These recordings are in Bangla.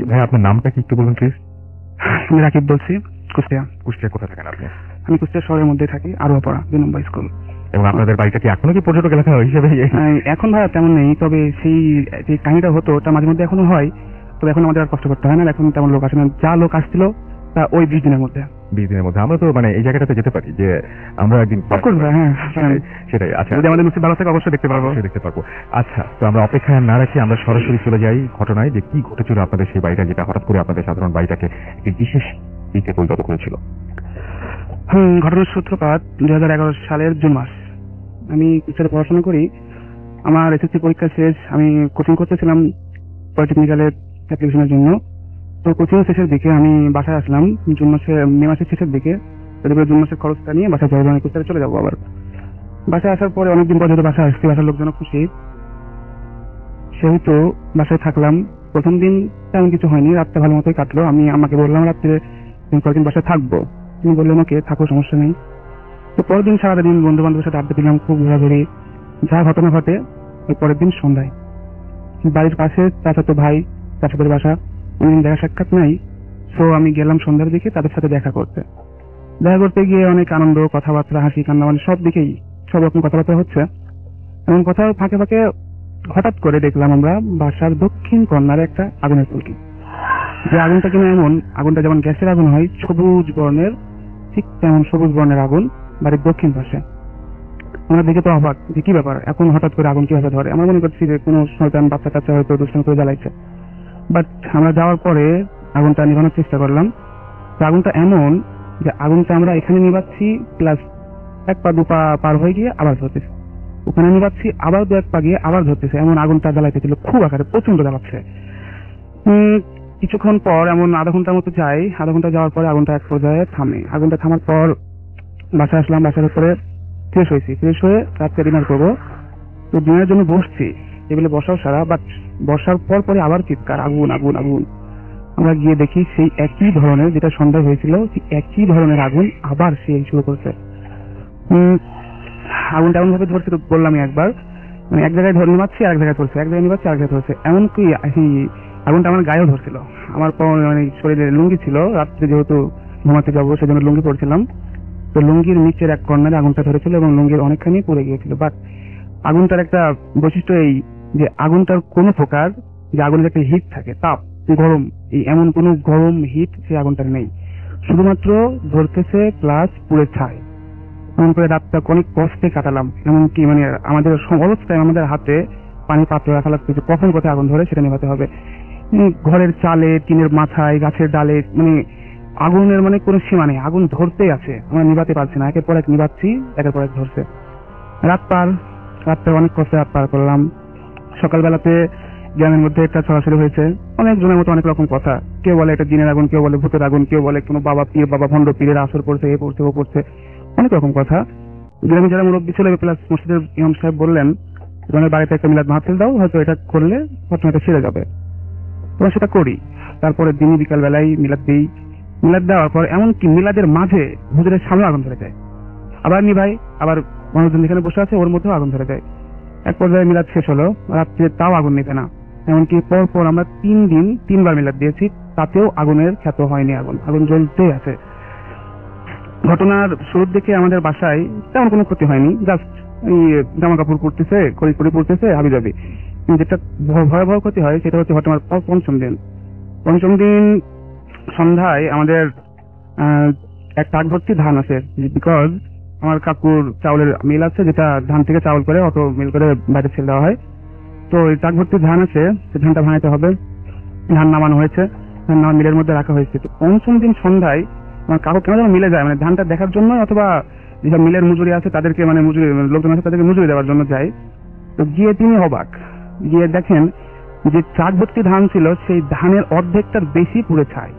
ভাই আপনার নামটা কি একটু বলুন প্লিজ? আমি রাকিব বলছি, কুষ্টিয়া। কুষ্টিয়া কোথায় থাকেন আপনি? আমি কুষ্টিয়া শহরের মধ্যে থাকি, আরোয়াপাড়া 2 নম্বর স্কুল। এবং আপনাদের বাড়িটা কি এখনো কি পর্যটক এলাকা হিসেবে? এখন ভাই তেমন নেই, তবে সেই যে কাহিনীটা হতো ওটা মাঝে মধ্যে এখনো হয়, তবে এখন আমাদের আর কষ্ট করতে হয় না, এখন তেমন লোক আসে না। যা লোক আসছিল তা ওই 20 দিনের মধ্যে। 20 দিনের মধ্যে আমরা তো মানে এই জায়গাটাতে যেতে পারি যে আমরা একদিন হ্যাঁ সেটাই। আচ্ছা, যদি আমাদের নসিব ভালো থাকে অবশ্যই দেখতে পারবো। আচ্ছা, তো আমরা অপেক্ষায় না রাখি আমরা সরাসরি চলে যাই ঘটনায়, যে কি ঘটেছিল আপনাদের সেই বাড়িটা, যেটা হঠাৎ করে আপনাদের সাধারণ বাড়িটাকে একটি বিশেষ দিকে পরিণত করেছিল। ঘটনার সূত্রপাত 2011 সালের জুন মাস। আমি কুষ্টিয়াতে পড়াশোনা করি। আমার এসএসসি পরীক্ষা শেষ, আমি কোচিং করতেছিলাম পলিটেকনিক্যালের অ্যাপ্লিকেশনের জন্য। তো কোচিং শেষের দিকে আমি বাসায় আসলাম মে মাসের শেষের দিকে। জুন মাসের খরচটা নিয়ে বাসায় চলে যাবো, কুষ্টিয়াতে চলে যাবো। আবার বাসায় আসার পরে অনেকদিন পর যেহেতু বাসায় আসছি, বাসার লোকজন খুশি, সেহেতু বাসায় থাকলাম। প্রথম দিন তেমন কিছু হয়নি, রাতটা ভালো মতোই কাটলো। আমি আমাকে বললাম রাত্রে কয়েকদিন বাসায় থাকবো, তিনি বললেন ওকে থাকো, সমস্যা নেই। তো পরের দিন সারাদিন বন্ধু বান্ধবের সাথে আড্ডা দিলাম, খুব ঘোরাঘুরি। যা ঘটনা ঘটে ওই পরের দিন সন্ধ্যায় বাড়ির পাশে চাচাতো ভাই, চাচাদের বাসা, অনেকদিন দেখা সাক্ষাৎ নাই। তো আমি গেলাম সন্ধ্যার দিকে তাদের সাথে দেখা করতে গিয়ে অনেক আনন্দ, কথাবার্তা, হাসি কান্না, মানে সব দিকেই সব রকম কথাবার্তা হচ্ছে। এমন কথার ফাঁকে ফাঁকে হঠাৎ করে দেখলাম আমরা বাসার দক্ষিণ কর্নারে একটা আগুনের ফুলকি। যে আগুনটা কিনা এমন, আগুনটা যেমন গ্যাসের আগুন হয় সবুজ বর্ণের, ঠিক তেমন সবুজ বর্ণের আগুন বাড়ির দক্ষিণ পাশে। আমরা দেখে তো অবাক যে কি ব্যাপার, এখন হঠাৎ করে আগুন কিভাবে ধরে। আমরা মনে করছি যে কোনো শয়তান বাচ্চা কাচ্চা হয়তো দুষ্টামি করে জ্বালাইছে। বাট আমরা যাওয়ার পরে আগুনটা নিভানোর চেষ্টা করলাম। আগুনটা এমন যে আগুনটা আমরা এখানে নিভাচ্ছি, প্লাস 1 পা 2 পা পার হয়ে গিয়ে আবার ধরতেছে, ওখানে নিভাচ্ছি আবার 2-1 পা গিয়ে আবার ধরতেছে। এমন আগুনটা জ্বালাইতেছিল খুব আকারে, প্রচন্ড জ্বালাচ্ছে। কিছুক্ষণ পর এমন আধা ঘন্টার মতো যায়। আধা ঘন্টা যাওয়ার পরে আগুনটা এক পর্যায়ে থামে। আগুনটা থামার পর বাসায় আসলাম, বাসার উপরে ফ্রেশ হয়ে রাত্রে ডিনার করবো। তো ডিনারের জন্য বসছি, টেবিলে বসাও সারা, বাট বসার পর পরে আবার চিৎকার, আগুন আগুন আগুন। আমরা গিয়ে দেখি সেই একই ধরনের, যেটা সন্ধ্যা হয়েছিল একই ধরনের আগুন আবার সেই শুরু করছে। আগুনটা এমন ভাবে ধরছে, তো বললামই একবার, মানে এক জায়গায় ধরে নিবাচ্ছি আর এক জায়গায় ধরছে, এক জায়গায় নিবাচ্ছি আর এক জায়গায় ধরছে। এমনকি আগুনটা আমার গায়েও ধরছিল। আমার মানে শরীরে লুঙ্গি ছিল, রাত্রে যেহেতু ঘুমাতে যাবো সেজন্য লুঙ্গি পড়ছিলাম। তো লুঙ্গির নিচের এক কর্নারে আগুনটা ধরেছিল এবং লুঙ্গির অনেকখানি পড়ে গিয়েছিল। বাট আগুনটার একটা বৈশিষ্ট্য এই যে আগুনটার কোনো প্রকার যে আগুনের একটা হিট থাকে, তাপ, গরম, এই এমন কোনো গরম হিট সেই আগুনটার নেই। শুধুমাত্র ধরতেছে প্লাস পুড়ে ছাই। এমন করে রাতটা অনেক কষ্টে কাটালাম। এমনকি মানে আমাদের অবস্থায় আমাদের হাতে পানি পাত্র রাখা লাগছে যে কখন কোথায় আগুন ধরে সেটা নেভাতে হবে। ঘরের চালে, টিনের মাথায়, গাছের ডালে, মানে আগুনের মানে কোনো সীমা নেই, আগুন ধরতেই আছে, আমরা নিভাতে পারছি না। একের পর এক নিভাচ্ছি, একের পর এক ধরছে। রাতটা অনেক কষ্টে রাত পার করলাম। সকালবেলাতে গ্রামের মধ্যে একটা ছড়াছড়ি হয়েছে, অনেক জনের মতো অনেক রকম কথা। কেউ বলে এটা জিনের আগুন, কেউ বলে ভূতের আগুন, কেউ বলে কোনো বাবা ভণ্ড পীরের আসর পড়ছে, এ পড়ছে ও পড়ছে, অনেক রকম কথা। গ্রামে যারা মুরব্বী ছিল প্লাস মসজিদের ইমাম সাহেব বললেন তোমাদের বাড়িতে একটা মিলাদ মাহফিল দাও, হয়তো এটা করলে ঘটনাটা ছেড়ে যাবে। তোমরা সেটা করি। তারপরে দিনই বিকাল বেলায় মিলাদ দিই। মিলাদ দেওয়ার পর এমনকি মিলাদের মাঝে হুজুরের সামনে আগুন ধরে যায়, আবার নিভাই, আবার মানুষজন যেখানে বসে আছে ওর মধ্যেও আগুন ধরে যায়। এক পর্যায়ে মিলাদ শেষ হলো, রাত্রে তাও আগুন নিবে না। এমনকি পর আমরা 3 দিন 3বার মিলাদ দিয়েছি, তাতেও আগুনের খ্যাত হয়নি, আগুন জ্বলতেই আছে। ঘটনার শুরুর দিকে আমাদের বাসায় তেমন কোনো ক্ষতি হয়নি, জাস্ট জামা কাপড় পড়তেছে, কড়ি পড়তেছে হাবি যাবি। যেটা ভয়াবহ ক্ষতি হয় সেটা হচ্ছে ঘটনার পঞ্চম দিন সন্ধ্যায় আমাদের এক ট্রাক ভর্তি ধান আছে। বিকজ আমার কাকুর চাউলের মিল আছে, যেটা ধান থেকে চাউল করে অটো মিল করে বাইরে ছেড়ে দেওয়া হয়। তো এই ট্রাক ভর্তি ধান আছে, সেই ধানটা ভাঙাতে হবে। ধান নামানো হয়েছে, ধান নামা মিলের মধ্যে রাখা হয়েছে। তো পঞ্চম দিন সন্ধ্যায় আমার কাকু কেন যেন মিলে যায়, মানে ধানটা দেখার জন্য, অথবা যেসব মিলের মজুরি আছে তাদেরকে, মানে লোকজন আছে তাদেরকে মজুরি দেওয়ার জন্য যায়। তো গিয়ে তিনি অবাক, গিয়ে দেখেন যে ট্রাক ভর্তি ধান ছিল, সেই ধানের অর্ধেকটার বেশি পুড়ে ছাই,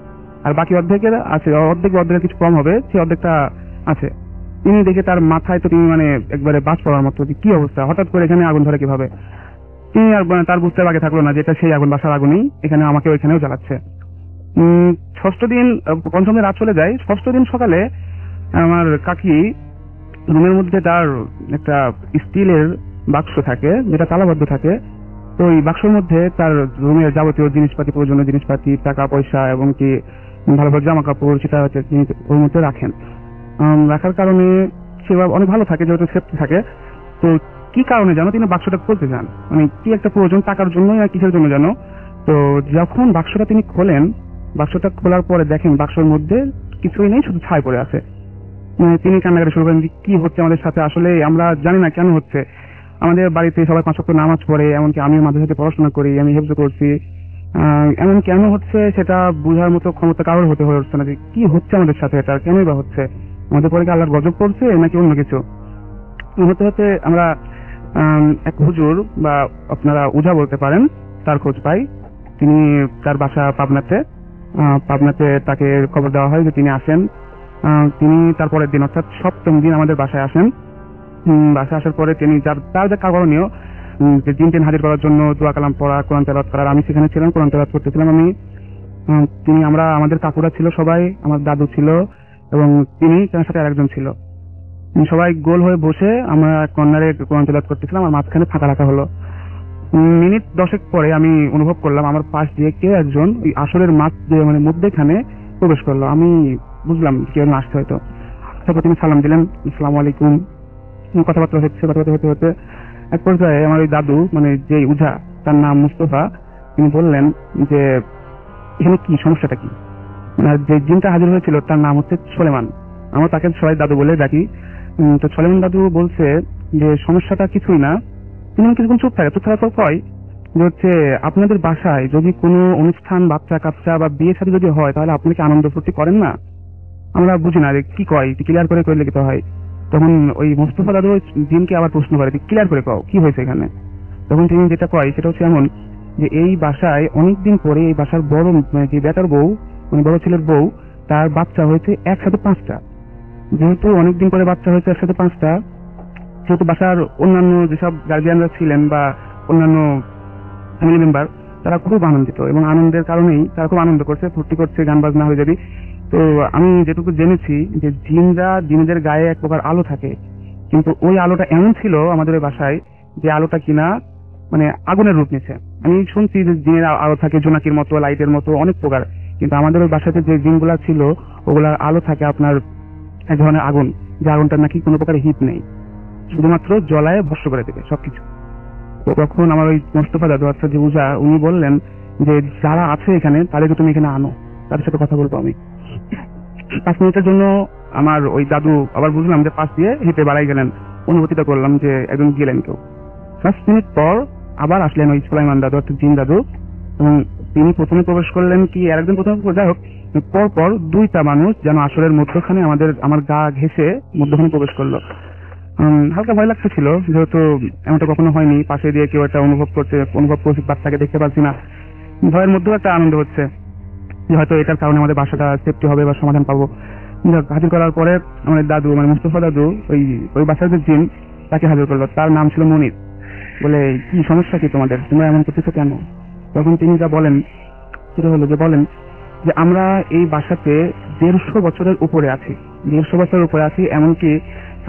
আর বাকি অর্ধেকের আছে, অর্ধেকের কিছু কম হবে, সেই অর্ধেকটা আছে। তিনি দেখে তার মাথায় তো তিনি মানে একবারে বাজ পড়ার মতো, কি অবস্থা, হঠাৎ করে এখানে আগুন ধরে কিভাবে। তিনি আর তার বুঝতে বাকি থাকলো না যে এটা সেই আগুন, বাসার আগুনই, এখানে আমাকে ওইখানেও জ্বালাচ্ছে। পঞ্চম দিন রাত চলে যায়। ষষ্ঠ দিন সকালে আমার কাকি রুমের মধ্যে তার একটা স্টিলের বাক্স থাকে, যেটা তালাবদ্ধ থাকে, তো এই বাক্সের মধ্যে তার রুমের যাবতীয় জিনিসপাতি, প্রয়োজনীয় জিনিসপাতি, টাকা পয়সা এবং কি ভালো ভালো জামা কাপড় সেটা হচ্ছে তিনি ওর মধ্যে রাখেন। রাখার কারণে সে অনেক ভালো থাকে, যেহেতু সেফটি থাকে। তো কি কারণে যেন তিনি বাক্সটা খুলতে যান, মানে কি একটা প্রয়োজন, টাকার জন্য না কিসের জন্য যেন। তো যখন বাক্সটা তিনি খোলেন, বাক্সটা খোলার পরে দেখেন বাক্সের মধ্যে কিছুই নেই, শুধু ছাই পড়ে আছে। তিনি কান্নাকাটি শুরু করেন যে কি হচ্ছে আমাদের সাথে, আসলে আমরা জানি না কেন হচ্ছে। আমাদের বাড়িতে সবাই 5 ওয়াক্ত নামাজ পড়ে, এমনকি আমি মাঝে সাথে পড়াশোনা করি, আমি হেফজ করছি, এমন কেন হচ্ছে সেটা বোঝার মতো ক্ষমতা কারোর হতে হচ্ছে না যে কি হচ্ছে আমাদের সাথে, এটা কেনই বা হচ্ছে, আমাদের পরে কি আল্লাহর গজব পড়ছে নাকি অন্য কিছু। হতে হতে আমরা এক হুজুর বা আপনারা উজা বলতে পারেন, তার খোঁজ পাই। তিনি তার বাসা পাবনাতে। পাবনাতে তাকে খবর দেওয়া হয় যে তিনি আসেন। তিনি তারপরের দিন অর্থাৎ 7ম দিন আমাদের বাসায় আসেন। বাসায় আসার পরে তিনি তার যে করণীয়, যে দিন হাজির করার জন্য দোয়া কালাম পড়া, কোরআন তেলাওয়াত করার, আমি সেখানে ছিলাম, কোরআন তেলাওয়াত করতেছিলাম আমি। আমাদের কাকুরা ছিল সবাই, আমার দাদু ছিল এবং তিনি তার সাথে আরেকজন ছিল। সবাই গোল হয়ে বসে আমরা কর্নারে কোরআন তেলাওয়াত করতেছিলাম, আর মাঝখানে ফাঁকা রাখা হলো। মিনিট 10 পরে আমি অনুভব করলাম আমার পাশ দিয়ে কেউ একজন ওই আসরের মানে মধ্যেখানে প্রবেশ করলো। আমি বুঝলাম কেউ আসতে হয়তো। তারপর তিনি সালাম দিলেন, আসসালামু আলাইকুম। কথাবার্তা হতে হতে এক পর্যায়ে আমার ওই দাদু, মানে যে উঝা, তার নাম মুস্তফা, তিনি বললেন যে এখানে কি সমস্যাটা কি। যে জিনটা হাজির হয়েছিল তার নাম হচ্ছে সোলেমান, আমরা তাকে সবাই দাদু বলে ডাকি। তো সোলেমান দাদু বলছে যে সমস্যাটা কিছুই না। তিনি কিছুক্ষণ চুপ থাকার পর কয় যে হচ্ছে আপনাদের বাসায় যদি কোনো অনুষ্ঠান, বাচ্চা কাচ্চা বা বিয়ে শাদী যদি হয়, তাহলে আপনি কি আনন্দ ফুর্তি করেন না? আমরা বুঝি না যে কি কয়, ক্লিয়ার করে করলে কি হয়। তখন ওই মোস্তফা দাদু জিনকে আবার প্রশ্ন করে, ক্লিয়ার করে কও কি হয়েছে এখানে। তখন তিনি যেটা কয় সেটা হচ্ছে এমন যে এই বাসায় অনেকদিন পরে এই বাসার বড়, মানে যে বেটার বউ, মানে বড় ছেলের বউ, তার বাচ্চা হয়েছে একসাথে 5টা। যেহেতু অনেকদিন পরে বাচ্চা হয়েছে একসাথে 5টা, সেহেতু বাসার অন্যান্য যেসব গার্জিয়ানরা ছিলেন বা অন্যান্য ফ্যামিলি মেম্বার, তারা খুব আনন্দিত এবং আনন্দের কারণেই তারা খুব আনন্দ করছে, ফুর্তি করছে, গান বাজনা হয়ে যাবে। তো আমি যেটুকু জেনেছি যে জিনদের গায়ে এক প্রকার আলো থাকে, কিন্তু ওই আলোটা এমন ছিল আমাদের ওই বাসায় যে আলোটা কিনা মানে আগুনের রূপ নিয়েছে। আমি শুনছি যে জিনের আলো থাকে জোনাকির মতো, লাইটের মতো, অনেক প্রকার, কিন্তু আমাদের ওই বাসাতে যে জিনগুলা ছিল ওগুলার আলো থাকে আপনার এক ধরনের আগুন, যে আগুনটার নাকি কোনো প্রকার হিট নেই, শুধুমাত্র জ্বলায় ভস্ম করে দেবে সবকিছু। তো তখন আমার ওই মোস্তফা দাদু, অর্থাৎ যে উজা, উনি বললেন যে যারা আছে এখানে তাদেরকে তুমি এখানে আনো, তাদের সাথে কথা বলবো আমি। 5 মিনিটের জন্য আমার ওই দাদু, আবার বুঝলাম যে পাশ দিয়ে হেঁটে বাড়াই গেলেন, অনুভূতিটা করলাম যে একজন গেলেন কেউ। 5 মিনিট পর আবার আসলেন ওই সুলাইমান দাদু, অর্থাৎ জিন দাদু, এবং তিনি প্রথমে প্রবেশ করলেন কি আরেকজন প্রথমে, যাই হোক, পর 2টা মানুষ যেন আসরের মধ্যখানে আমার গা ঘেঁষে মধ্যখানে প্রবেশ করলো। হালকা ভয় লাগতেছিল, যেহেতু এমনটা কখনো হয়নি, পাশে দিয়ে কেউ একটা অনুভব করছি, বাচ্চাকে দেখতে পাচ্ছি না। ভয়ের মধ্যেও একটা আনন্দ হচ্ছে যে হয়তো এটার কারণে আমাদের বাসাটা সেফটি হবে বা সমাধান পাবো। হাজির করার পরে আমাদের দাদু, মানে মুস্তফা দাদু, ওই বাসার যে জিন, তাকে হাজির করলো। তার নাম ছিল মনির। বলে কি সমস্যা কি তোমাদের, তোমরা এমন করতেছো কেন? তখন তিনি যা বলেন সেটা হলো যে বলেন যে আমরা এই বাসাতে 150 বছরের উপরে আছি, 150 বছরের উপরে আছি। এমনকি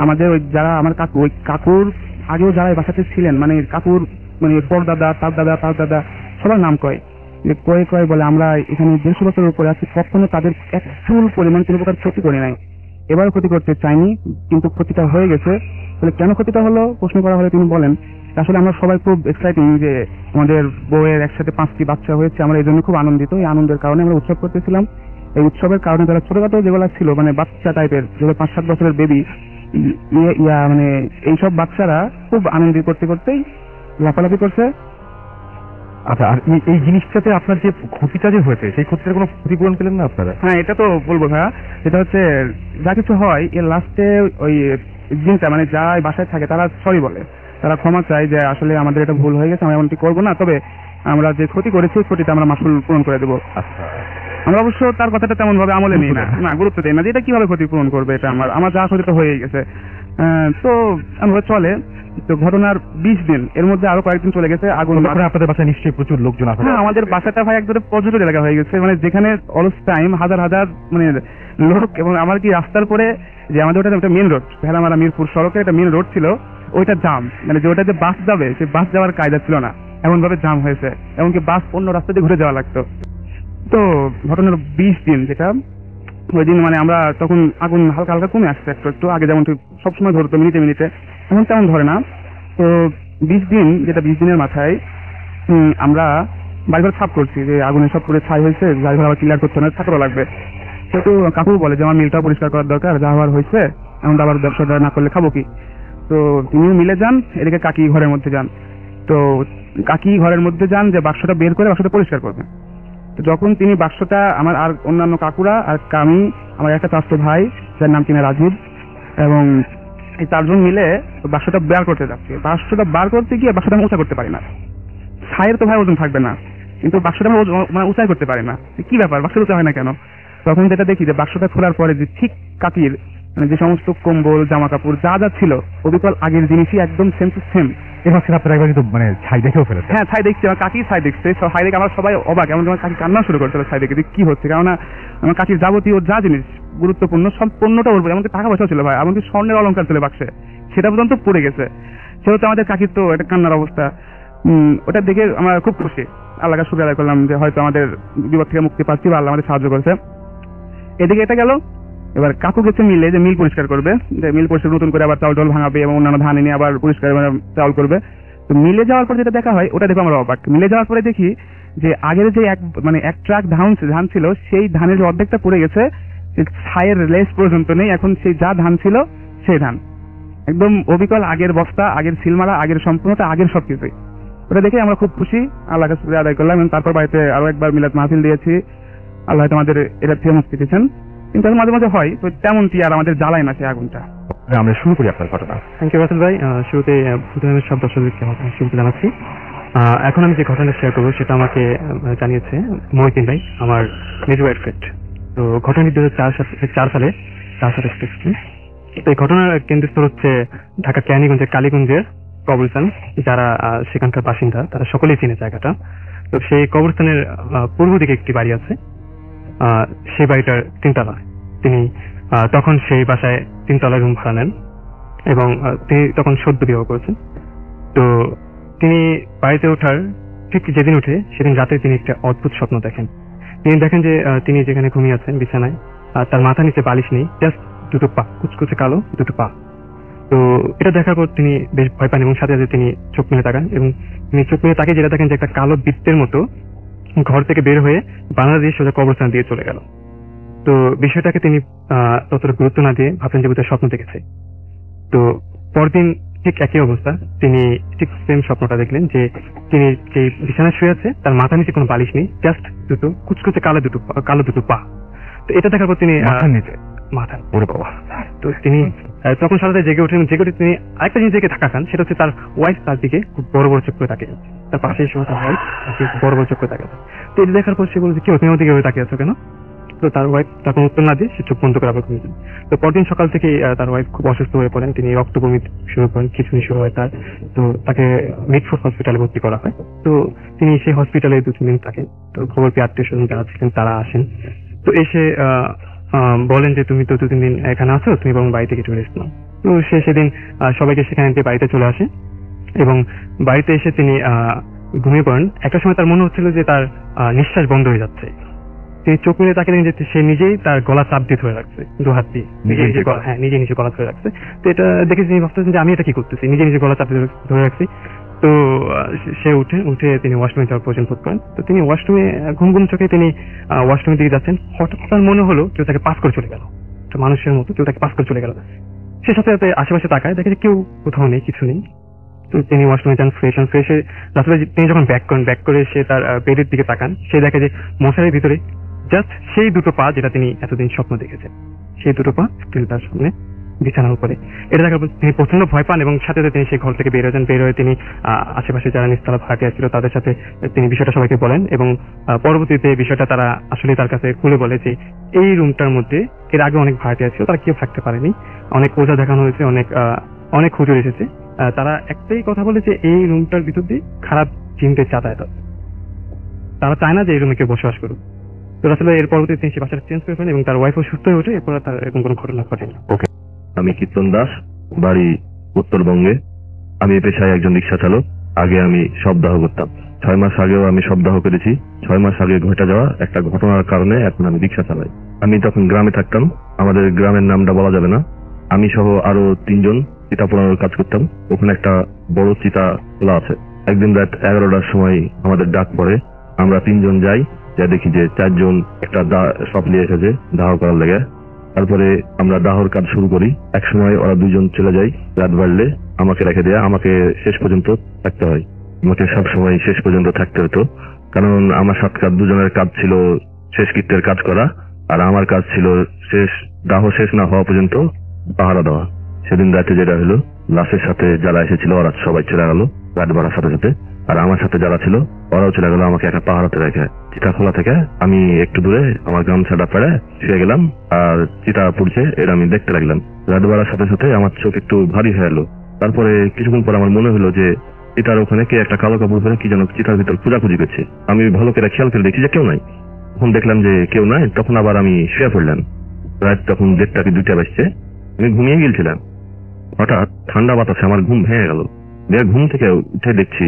আমাদের ওই যারা আমার কাকু, ওই কাকুর আগেও যারা এই বাসাতে ছিলেন, মানে কাকুর মানে পরদাদা, তার দাদা, তার দাদা, সবার নাম কয় যে কয় বলে আমরা এখানে 150 বছরের উপরে আছি, কখনো তাদের এক চুল পরিমাণ কোনো প্রকার ক্ষতি করি নাই, এবারও ক্ষতি করতে চাইনি, কিন্তু ক্ষতিটা হয়ে গেছে। বলে কেন ক্ষতিটা হলো প্রশ্ন করা হলে তিনি বলেন আসলে আমরা সবাই খুব এক্সাইটিং যে আমাদের বউয়ের একসাথে 5টি বাচ্চা হয়েছে, আমরা এই জন্য খুব আনন্দিত। এই আনন্দের কারণে আমরা উৎসব করতেছিলাম। এই উৎসবের কারণে যারা ছোটখাটো যেগুলো ছিল, মানে বাচ্চা টাইপের, যেগুলো 5-7 বছরের বেবি, মানে এইসব বাচ্চারা খুব আনন্দ করতে করতেই লাফালাফি করছে। আচ্ছা, আর এই জিনিসটাতে আপনার যে ক্ষতিটা যে হয়েছে, সেই ক্ষতিটার কোনো ক্ষতিপূরণ পেলেন না আপনারা? হ্যাঁ, এটা তো বলবো ভাইয়া। যেটা হচ্ছে যা কিছু হয় এর লাস্টে ওই জিনটা, মানে যা বাসায় থাকে, তারা সরি বলে, তারা ক্ষমা চায় যে আসলে আমাদের এটা ভুল হয়ে গেছে, আমরা এমনটি করবো না, তবে আমরা যে ক্ষতি করেছি ক্ষতিটা আমরা মাসুল পূরণ করে দেবো। আচ্ছা, আমরা অবশ্য তার কথাটা তেমন ভাবে আমলে নিই না, গুরুত্ব দেই না যে এটা কিভাবে ক্ষতিপূরণ করবে, এটা আমার যা ক্ষতি তো হয়ে গেছে। তো আমরা চলে তো ঘটনার 20 দিন, এর মধ্যে আরো কয়েকদিন চলে গেছে। আগুন আপনাদের বাসায় নিশ্চয়ই প্রচুর লোকজন আছে? হ্যাঁ, আমাদের বাসাটা ভাই একদম পর্যটন এলাকা হয়ে গেছে, মানে যেখানে অলস টাইম হাজার হাজার মানে লোক। এবং আমার কি রাস্তার পরে যে আমাদের ওটা একটা মেন রোড, ভেড়ামারা মিরপুর সড়কে একটা মেন রোড ছিল, ওইটা জাম, মানে যে ওটা যে বাস যাবে, সে বাস যাওয়ার কায়দা ছিল না। এমন ভাবে জাম হয়েছে, এমনকি বাস অন্য রাস্তা দিয়ে ঘুরে যাওয়া লাগতো। তো ঘটনার 20 দিন, যেটা ওই দিন মানে আমরা তখন আগুন হালকা হালকা কমে আসছে একটু একটু, আগে যেমন সবসময় ধরতো মিনিটে মিনিটে, এখন তেমন ধরে না। তো 20 দিন, যেটা 20 দিনের মাথায় আমরা বাড়িঘর সাফ করছি, যে আগুনের সব করে ছাই হয়েছে, বাড়িঘর আবার ক্লিয়ার করতে হবে, ছাত্র লাগবে। সেহেতু কাকু বলে যে আমার মিলটা পরিষ্কার করার দরকার, যা হওয়ার হয়েছে, এখন তো আবার ব্যবসাটা না করলে খাবো কি। তো তিনিও মিলে যান, এদিকে কাকি ঘরের মধ্যে যান। তো কাকি ঘরের মধ্যে যান যে বাক্সটা বের করে বাক্সটা পরিষ্কার করবে। তো যখন তিনি বাক্সটা, আমার আর অন্যান্য কাকুরা আর আমি, আমার একটা চাচাতো ভাই যার নাম কিনা রাজীব, এবং এই 4 জন মিলে বাক্সটা বের করতে যাচ্ছি। বাক্সটা বার করতে গিয়ে বাক্সটা আমি উঁচা করতে পারি না। ছায়ের তো ভাই ওজন থাকবে না, কিন্তু বাক্সটা আমি মানে উঁচাই করতে পারি না। কি ব্যাপার, বাক্সটা উঁচা হয় না কেন? তখন যেটা দেখি যে বাক্সটা খোলার পরে যে ঠিক কাকির মানে যে সমস্ত কম্বল জামা কাপড় যা যা ছিল অবিকল আগের জিনিসই একদম সেম টু সেম। এবার সেটা আপনারা একবার কিন্তু মানে ছাই দেখেও ফেলেছে। হ্যাঁ, ছাই দেখছি, আমার কাকি ছাই দেখছে, ছাই দেখে আমরা সবাই অবাক, এমন আমার কাকি কান্না শুরু করতে ছাই দেখে কি হচ্ছে। কেননা আমার কাকির যাবতীয় যা জিনিস গুরুত্বপূর্ণ সব পণ্যটা ওর, এমনকি টাকা পয়সা ছিল ভাই, এমনকি স্বর্ণের অলংকার ছিল বাক্সে, সেটা পর্যন্ত পড়ে গেছে। সেহেতু আমাদের কাকির তো একটা কান্নার অবস্থা। ওটা দেখে আমরা খুব খুশি, আল্লাহকে শুকর আদায় করলাম যে হয়তো আমাদের বিপদ থেকে মুক্তি পাচ্ছি বা আল্লাহ আমাদের সাহায্য করেছে। এদিকে এটা গেল। এবার কাকু গেছে মিলে, যে মিল পরিষ্কার করবে, যে মিল পরিষ্কার নতুন করে আবার চাউল টাউল ভাঙাবে এবং অন্যান্য ধান এনে আবার পরিষ্কার চাউল করবে। তো মিলে যাওয়ার পর যেটা দেখা হয় ওটা দেখো আমরা অবাক। মিলে যাওয়ার পরে দেখি যে আগের যে এক ট্রাক ধান ছিল, সেই ধানের যে অর্ধেকটা পড়ে গেছে, ছায়ের লেস পর্যন্ত নেই। এখন সেই যা ধান ছিল সেই ধান একদম অবিকল আগের বস্তা, আগের সিলমারা, আগের সম্পূর্ণতা, আগের সবকিছুই। ওটা দেখে আমরা খুব খুশি, আল্লাহকে শুকরিয়া আদায় করলাম। এবং তারপর বাড়িতে আরো একবার মিলাদ মাহফিল দিয়েছি, আল্লাহ হয়তো আমাদের এটা থেকে মুক্তি দিয়েছেন। কিন্তু এখন মাঝে মাঝে হয়, তো তেমনটি আর আমাদের জ্বালায় না সেই আগুনটা। আমরা শুরু করি আপনার ঘটনা। থ্যাংক ইউ রাসেল ভাই। শুরুতে ভূতের সব দর্শকদেরকে শুরুতে জানাচ্ছি। এখন আমি যে ঘটনা শেয়ার করবো সেটা আমাকে জানিয়েছে মহিউদ্দিন ভাই, আমার মেজ ওয়াইফ ফ্রেন্ড। তো ঘটনাটি 2004 সালে 4 সালে। তো এই ঘটনার কেন্দ্রস্থল হচ্ছে ঢাকা ক্যানিগঞ্জের কালীগঞ্জের কবরস্থান। যারা সেখানকার বাসিন্দা তারা সকলেই চিনে জায়গাটা। তো সেই কবরস্থানের পূর্ব দিকে একটি বাড়ি আছে, সেই বাড়িটার 3 তলা। তিনি তখন সেই বাসায় 3 তলায় রুম ভাড়া নেন এবং তিনি তখন সদ্য বিবাহ করেছেন। তো তিনি বাড়িতে ওঠার ঠিক যেদিন উঠে সেদিন রাতে তিনি একটা অদ্ভুত স্বপ্ন দেখেন। তিনি দেখেন যে তিনি যেখানে ঘুমিয়ে আছেন বিছানায়, তার মাথা নিচে বালিশ নেই, জাস্ট 2টো পা, কুচকুচে কালো 2টো পা। তো এটা দেখার পর তিনি বেশ ভয় পান এবং সাথে সাথে তিনি চোখ মেলে তাকান এবং তিনি চোখ মেলে তাকিয়ে যেটা দেখেন যে একটা কালো বৃত্তের মতো ঘর থেকে বের হয়ে বাংলাদেশ সোজা কবরস্থান দিয়ে চলে গেল। তো বিষয়টাকে তিনি ততটা গুরুত্ব না দিয়ে ভাবলেন যে বোধহয় স্বপ্ন দেখেছে। তো পরদিন ঠিক একই অবস্থা, তিনি ঠিক সেম স্বপ্নটা দেখলেন যে তিনি যে বিছানায় শুয়ে আছে তার মাথা নিচে কোনো বালিশ নেই, জাস্ট 2টো কুচকুচে কালো 2টো পা। তো এটা দেখার পর তিনি মাথা, ওরে বাবা। তো তিনি তখন সাথে জেগে ওঠেন। জেগে উঠে তিনি আরেকটা জিনিস দেখে ধাক্কা খান, সেটা হচ্ছে তার ওয়াইফ তার দিকে খুব বড় বড় চোখ করে তাকিয়ে আছে। তার পাশে সময় তার ওয়াইফ বড় বড় চোখ করে তাকিয়ে আছে। তো এটা দেখার পর সে বলছে কি তুমি ওদিকে তাকিয়ে আছো কেন? তো তার ওয়াইফ তার কোনো উত্তর না দিয়ে সে চোখ বন্ধ করে আবার ঘুমিয়ে যান। তো পরদিন সকাল থেকে তার ওয়াইফ খুব অসুস্থ হয়ে পড়েন, তিনি রক্ত বমি শুরু করেন, খিঁচুনি শুরু হয় তার। তো তাকে মিটফোর্ড হসপিটালে ভর্তি করা হয়। তো তিনি সেই হসপিটালে 2-3 দিন থাকেন। তো খবর পেয়ে আত্মীয় স্বজন যারা ছিলেন তারা আসেন। তো এসে বলেন যে তুমি তো 2-3 দিন এখানে আছো, তুমি বরং বাড়িতে কিছু রেস্ট নাও। তো সে সেদিন সবাইকে সেখানে দিয়ে বাড়িতে চলে আসে এবং বাড়িতে এসে তিনি ঘুমিয়ে পড়েন। একটা সময় তার মনে হচ্ছিল যে তার নিঃশ্বাস বন্ধ হয়ে যাচ্ছে। তিনি চোখ মেলে তাকে দেখেন যে সে নিজেই তার গলা চাপ দিয়ে ধরে রাখছে 2 হাত দিয়ে, নিজে নিজে গলা ধরে রাখছে। তো এটা দেখে তিনি ভাবতেছেন যে আমি এটা কি করতেছি, নিজে গলা চাপ দিয়ে ধরে রাখছি। তো সে উঠে তিনি ওয়াশরুমে যাওয়ার প্রয়োজন বোধ করেন। তো তিনি ওয়াশরুমে ঘুম চোখে তিনি ওয়াশরুমের দিকে যাচ্ছেন। হঠাৎ তার মনে হলো কেউ তাকে পাস করে চলে গেল, একটা মানুষের মতো কেউ তাকে পাস করে চলে গেল। সে সাথে সাথে আশেপাশে তাকায়, দেখে যে কেউ কোথাও নেই, কিছু নেই। তো তিনি ওয়াশরুমে যান, ফ্রেশে রাস্তায় তিনি যখন ব্যাক করে সে তার বেডের দিকে তাকান, সে দেখে যে মশারির ভিতরে জাস্ট সেই 2টো পা যেটা তিনি এতদিন স্বপ্ন দেখেছেন, সেই 2টো পা তিনি তার সামনে বিছানার উপরে। এটা দেখার পর তিনি প্রচন্ড ভয় পান এবং সাথে সাথে তিনি সেই ঘর থেকে বের হয়ে যান। বের হয়ে তিনি আশেপাশে যারা নিচতলা ভাড়াটিয়া ছিল তাদের সাথে তিনি বিষয়টা সবাইকে বলেন এবং পরবর্তীতে বিষয়টা তারা আসলে তার কাছে খুলে বলে যে এই রুমটার মধ্যে এর আগে অনেক ভাড়াটিয়া ছিল, তারা কেউ থাকতে পারেনি, অনেক ওঝা দেখানো হয়েছে, অনেক হুজুর এসেছে। তারা একটাই কথা বলে যে এই রুমটার ভিতর দিয়ে খারাপ জিনদের যাতায়াত আছে, তারা চায় না যে এই রুমে কেউ বসবাস করুক। তো আসলে এর পরবর্তীতে তিনি সে বাসাটা চেঞ্জ করে ফেলেন এবং তার ওয়াইফও সুস্থ হয়ে ওঠে। এরপর তার এরকম কোনো ঘটনা ঘটেনি। আমি কীর্তন দাস, বাড়ি উত্তরবঙ্গে। আমি পেশায় একজন রিক্সা চালক। আগে আমি শবদাহ করতাম। 6 মাস আগেও আমি শবদাহ করেছি। 6 মাস আগে ঘটে যাওয়া একটা ঘটনার কারণে এখন আমি রিক্সা চালাই। আমি তখন গ্রামে থাকতাম, আমাদের গ্রামের নামটা বলা যাবে না। আমি সহ আরো 3 জন চিতা পোড়ানোর কাজ করতাম। ওখানে একটা বড় চিতা খোলা আছে। একদিন রাত 11টার সময় আমাদের ডাক পড়ে, আমরা 3 জন যাই, যা দেখি যে 4 জন একটা সব নিয়ে এসেছে দাহ করার লেগে। তারপরে আমরা দাহর কাজ শুরু করি। এক সময় ওরা 2 জন চলে যায়, রাত বাড়লে আমাকে রেখে দেয়া, আমাকে শেষ পর্যন্ত থাকতে হয়। আমাকে সবসময় শেষ পর্যন্ত থাকতে হতো, কারণ আমার সাথে 2 জনের কাজ ছিল শেষ কৃত্যের কাজ করা, আর আমার কাজ ছিল দাহ শেষ না হওয়া পর্যন্ত পাহারা দেওয়া। সেদিন রাতে যেটা হলো, লাশের সাথে যারা এসেছিল ওরা সবাই চলে গেল রাত বাড়ার সাথে সাথে, আর আমার সাথে যারা ছিল ওরাও চলে গেল আমাকে একটা পাহারাতে রেখে। চিতাখোলা থেকে আমি একটু দূরে আমার গামছাটা পেড়ে শুয়ে গেলাম, আর চিতা পড়ছে এটা আমি দেখতে লাগলাম। রাত বাড়ার সাথে সাথে আমার চোখ একটু ভারী হয়ে এলো। তারপরে কিছুক্ষণ পর আমার মনে হলো যে চিতার ওখানে কে একটা কালো কাপড় পরে কি যেন চিতার ভিতর খোঁজাখুঁজি করছে। আমি ভালো করে খেয়াল করে দেখি যে কেউ নাই। তখন দেখলাম যে কেউ নাই, তখন আবার আমি শুয়ে পড়লাম। রাত তখন 1টা কি 2টা বাজছে, আমি ঘুমিয়ে গিয়েছিলাম। হঠাৎ ঠান্ডা বাতাসে আমার ঘুম ভেঙে গেল। ঘুম থেকে উঠে দেখছি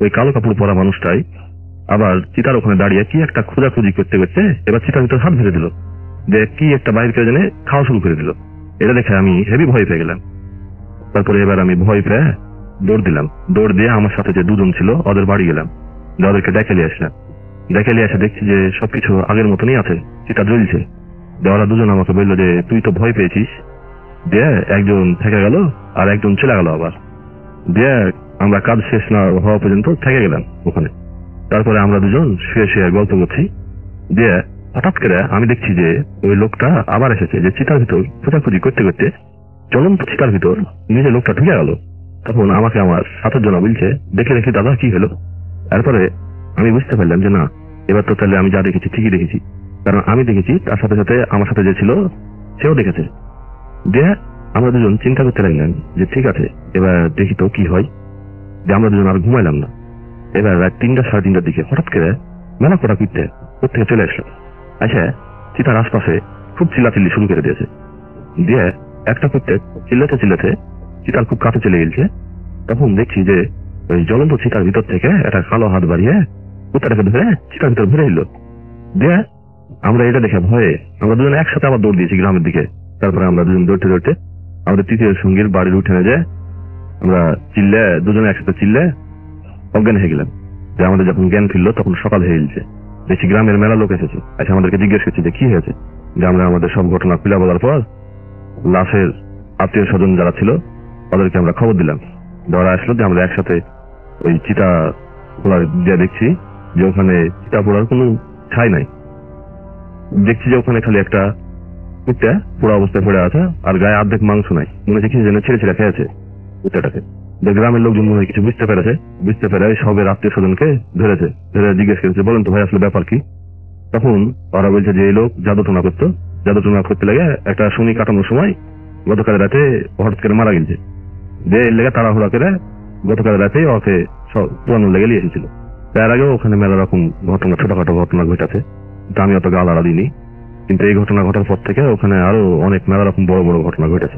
ওই কালো কাপড় পরা মানুষটাই আবার চিতার ওখানে দাঁড়িয়ে কি একটা খোঁজাখুঁজি করতে করতে এবার চিতার ভিতর হাত ভেঙে দিল, যে কি একটা বাইরে করে জেনে খাওয়া শুরু করে দিল। এটা দেখে আমি হেভি ভয় পেয়ে গেলাম। তারপরে এবার আমি ভয় পেয়ে দৌড় দিলাম। দৌড় দিয়ে আমার সাথে যে 2 জন ছিল ওদের বাড়ি গেলাম, ওদেরকে ডেকে নিয়ে আসলাম। ডেকে নিয়ে এসে দেখছি যে সবকিছু আগের মতনই আছে, চিতা জ্বলছে। ওরা 2 জন আমাকে বললো যে তুই তো ভয় পেয়েছিস, দিয়ে একজন থেকে গেল আর একজন চলে গেল আবার। দিয়ে আমরা কাজ শেষ না হওয়া পর্যন্ত থেকে গেলাম ওখানে। তারপরে আমরা 2 জন শুয়ে শুয়ে গল্প করছি। দিয়ে হঠাৎ করে আমি দেখছি যে ওই লোকটা আবার এসেছে, যে চিতার ভিতর খোঁজাখুঁজি করতে করতে জ্বলন্ত চিতার ভিতর নিজে লোকটা ঢুকে গেল। তখন আমাকে আমার সাথের জন্য বলছে, দেখে দেখি দাদা কি হলো। তারপরে আমি বুঝতে পারলাম যে না, এবার তো তাহলে আমি যা দেখেছি ঠিকই দেখেছি, কারণ আমি দেখেছি তার সাথে সাথে আমার সাথে যে ছিল সেও দেখেছে। দিয়ে আমরা 2 জন চিন্তা করতে লাগলাম যে ঠিক আছে এবার দেখি তো কি হয়। যে আমরা 2 জন আর ঘুমাইলাম না। এবার রাত 3টা 3:30টার দিকে হঠাৎ করে মেলা করা পিঠতে কোথেকে চলে আসলো। আচ্ছা, চিতার আশপাশে খুব চিল্লাচিল্লি শুরু করে দিয়েছে। দিয়ে একটা করতে চিল্লাতে চিল্লাতে চিতার খুব কাছে চলে গেছে। তখন দেখছি যে ওই জ্বলন্ত চিতার ভিতর থেকে একটা কালো হাত বাড়িয়ে কুত্তাটাকে ধরে চিতার ভিতর ঘুরে এলো। দিয়ে আমরা এটা দেখে ভয়ে আমরা 2 জন একসাথে আবার দৌড় দিয়েছি গ্রামের দিকে। তারপরে আমরা 2 জন দৌড়তে দৌড়তে আমাদের 3য় সঙ্গীর বাড়ির উঠে যায়, আমরা 2 জনে একসাথে চিল্লে অজ্ঞান হয়ে গেলাম। যে আমাদের যখন জ্ঞান ফিরলো তখন সকাল হয়ে গেছে। দেখছি গ্রামের মেলা লোক এসেছে। আচ্ছা, আমাদেরকে জিজ্ঞেস করছি যে কি হয়েছে। যে আমরা আমাদের সব ঘটনা খুলে বলার পর লাশের আত্মীয় স্বজন যারা ছিল তাদেরকে আমরা খবর দিলাম। ওরা আসলো, যে আমরা একসাথে ওই চিতা পোড়ার দিয়ে দেখছি যে ওখানে চিতা পোড়ার কোনো ছাই নাই। দেখছি যে ওখানে খালি একটা কুত্তা পুরো অবস্থায় পড়ে আছে, আর গায়ে অর্ধেক মাংস নাই। মনে হচ্ছে কিছু যেন ছেড়ে ছেড়ে খেয়েছে কুত্তাটাকে। গ্রামের লোকজন মনে হয় কিছু বুঝতে পেরে সবের আত্মীয় স্বজনকে ধরে জিজ্ঞেস করেছে, বলেন তো ভাই আসলে ব্যাপার কি। তখন ওরা বলছে যে এই লোক জাদুটোনা করতে লাগে একটা শনি কাটানোর সময় গতকাল রাতে হঠাৎ করে মারা গেছে। যে এর লেগে তাড়াহুড়া করে গতকাল রাতে ওকে পুরানোর লেগে নিয়ে এসেছিল। তার আগেও ওখানে মেলা রকম ঘটনা, ছোটখাটো ঘটনা ঘটেছে, আমি অত গাল আড়া দিইনি। কিন্তু এই ঘটনা ঘটার পর থেকে ওখানে আরো অনেক মেলা রকম বড় বড় ঘটনা ঘটেছে।